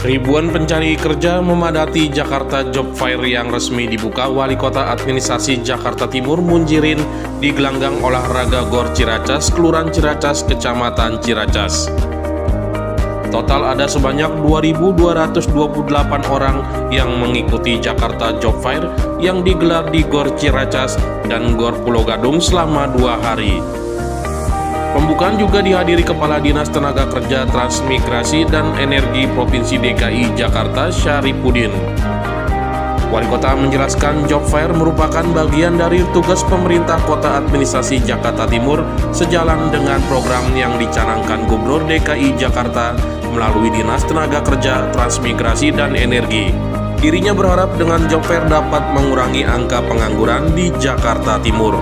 Ribuan pencari kerja memadati Jakarta Job Fair yang resmi dibuka Wali Kota Administrasi Jakarta Timur Munjirin di gelanggang olahraga Gor Ciracas, Kelurahan Ciracas, Kecamatan Ciracas. Total ada sebanyak 2.228 orang yang mengikuti Jakarta Job Fair yang digelar di Gor Ciracas dan Gor Pulau Gadung selama 2 hari. Pembukaan juga dihadiri Kepala Dinas Tenaga Kerja Transmigrasi dan Energi Provinsi DKI Jakarta Syarifudin. Wali Kota menjelaskan Job Fair merupakan bagian dari tugas pemerintah Kota Administrasi Jakarta Timur sejalan dengan program yang dicanangkan Gubernur DKI Jakarta melalui Dinas Tenaga Kerja, Transmigrasi, dan Energi. Dirinya berharap dengan Job Fair dapat mengurangi angka pengangguran di Jakarta Timur.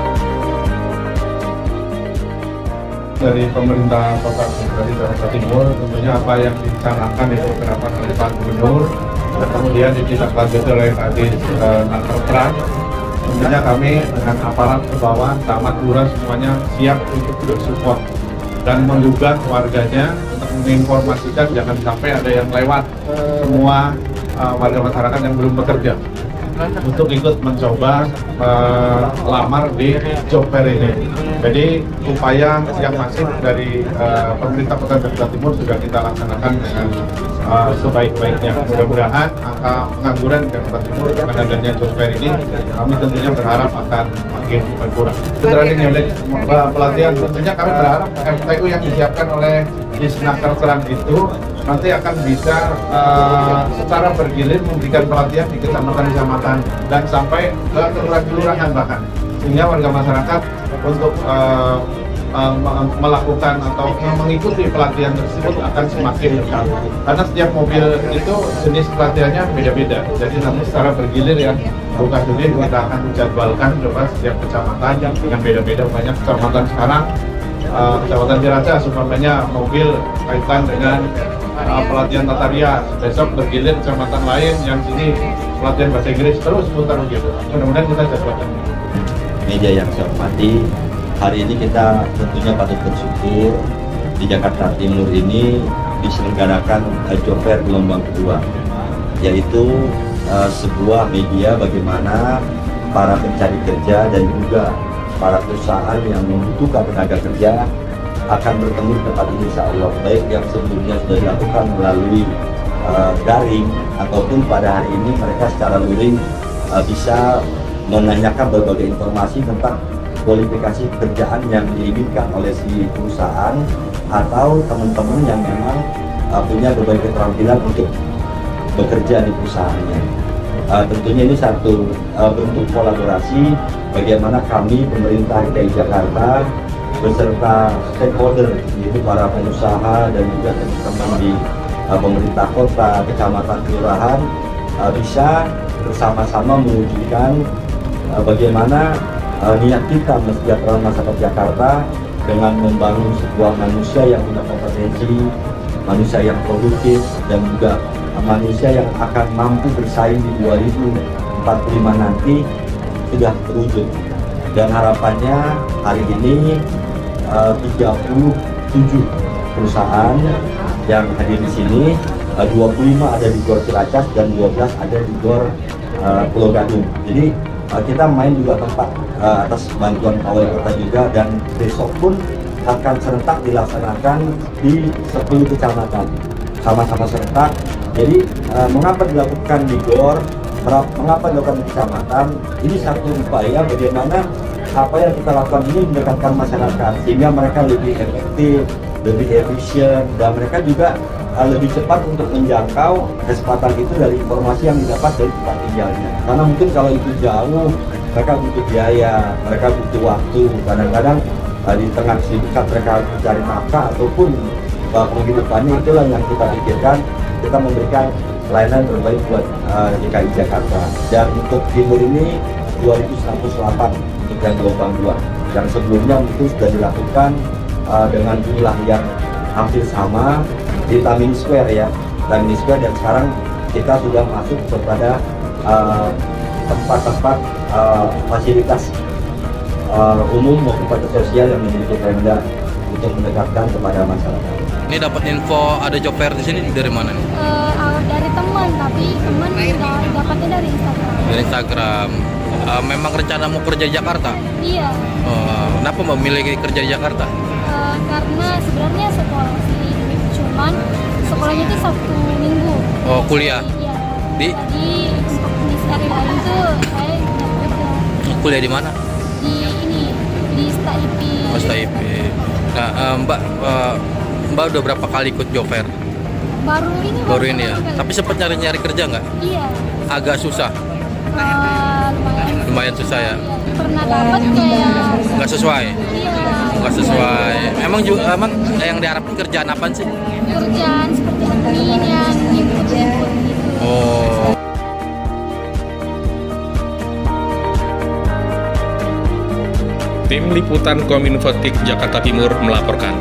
Dari pemerintah Kota Administrasi Jakarta Timur, tentunya apa yang dicanangkan itu beberapa oleh Pak Gubernur dan kemudian ditindaklanjuti oleh Kadis Nakerpran. Tentunya kami dengan aparat ke bawah, camat, lurah semuanya siap untuk bersupport dan menduga warganya untuk menginformasikan jangan sampai ada yang lewat semua warga masyarakat yang belum bekerja untuk ikut mencoba melamar di Job Fair ini. Jadi upaya yang masif dari pemerintah Kota Jakarta Timur sudah kita laksanakan dengan sebaik-baiknya. Mudah-mudahan angka pengangguran di Jakarta Timur dengan adanya Job Fair ini kami tentunya berharap akan makin berkurang. Training unit pelatihan tentunya kami berharap FTU yang disiapkan oleh Disnakerpran itu nanti akan bisa secara bergilir memberikan pelatihan di kecamatan-kecamatan dan sampai ke kelurahan bahkan, sehingga warga masyarakat untuk melakukan atau mengikuti pelatihan tersebut akan semakin dekat. Karena setiap mobil itu jenis pelatihannya beda-beda, jadi nanti secara bergilir ya bukan sendiri kita akan menjadwalkan coba setiap kecamatan yang beda-beda. Banyak kecamatan sekarang, Kecamatan Ciracas umpamanya mobil kaitan dengan pelatihan tata rias, besok bergilir kecamatan lain yang sini pelatihan bahasa Inggris, terus putar begitu. Mudah-mudahan kita jadwalkan. Media yang saya hormati, hari ini kita tentunya patut bersyukur di Jakarta Timur ini diselenggarakan Job Fair gelombang kedua, yaitu sebuah media bagaimana para pencari kerja dan juga para perusahaan yang membutuhkan tenaga kerja akan bertemu di tempat ini insya Allah, baik yang sebelumnya sudah dilakukan melalui daring ataupun pada hari ini mereka secara luring bisa menanyakan berbagai informasi tentang kualifikasi pekerjaan yang diinginkan oleh si perusahaan atau teman-teman yang memang punya berbagai keterampilan untuk bekerja di perusahaannya. Tentunya ini satu bentuk kolaborasi bagaimana kami pemerintah DKI Jakarta beserta stakeholder yaitu para pengusaha dan juga teman-teman di pemerintah kota, kecamatan, kelurahan bisa bersama-sama mewujudkan bagaimana niat kita mensejahterakan masyarakat Jakarta dengan membangun sebuah manusia yang punya kompetensi, manusia yang produktif, dan juga manusia yang akan mampu bersaing di 2045 nanti sudah terwujud. Dan harapannya hari ini 37 perusahaan yang hadir di sini, 25 ada di Gor Ciracas dan 12 ada di Gor Pulau Gadung. Jadi kita main juga tempat atas bantuan Wali Kota juga, dan besok pun akan serentak dilaksanakan di 10 kecamatan sama-sama serentak. Jadi mengapa dilakukan di Gor, mengapa dilakukan di kecamatan, ini satu upaya bagaimana apa yang kita lakukan ini mendekatkan masyarakat sehingga mereka lebih efektif, lebih efisien, dan mereka juga lebih cepat untuk menjangkau kesempatan itu dari informasi yang didapat dari tempat tinggalnya. Karena mungkin kalau itu jauh, mereka butuh biaya, mereka butuh waktu, kadang-kadang di tengah kesibukan mereka mencari nafkah ataupun penghidupannya. Itulah yang kita pikirkan, kita memberikan pelayanan terbaik buat DKI Jakarta. Dan untuk timur ini 298 untuk yang gelombang 2. Yang sebelumnya itu sudah dilakukan dengan jumlah yang hampir sama di Tamrin Square ya, Tamrin Square, dan sekarang kita sudah masuk kepada tempat-tempat fasilitas umum maupun fasilitas sosial yang memiliki Pemda untuk mendekatkan kepada masyarakat. Ini dapat info ada job fair di sini dari mana nih? dari teman, tapi teman dapatnya dari Instagram. Dari Instagram. Memang rencana mau kerja di Jakarta? Iya. Kenapa memilih kerja di Jakarta? Karena sebenarnya sekolah sih, cuman sekolahnya itu Sabtu Minggu. Oh, kuliah? Iya. Di? Jadi untuk jenis hari lain tuh saya nggak kerja. Kuliah di mana? Di STIP. Oh, STIP. Nah, Mbak udah berapa kali ikut job fair? Baru ini Ya. kali. Tapi sempat nyari kerja nggak? Iya. Agak susah. Lumayan susah ya. Pernah dapat kayak Nggak sesuai. iya. Nggak sesuai. Emang yang diharapkan kerjaan apa sih? Kerjaan seperti admin yang input-input gitu. Oh. Tim Liputan Kominfotik Jakarta Timur melaporkan.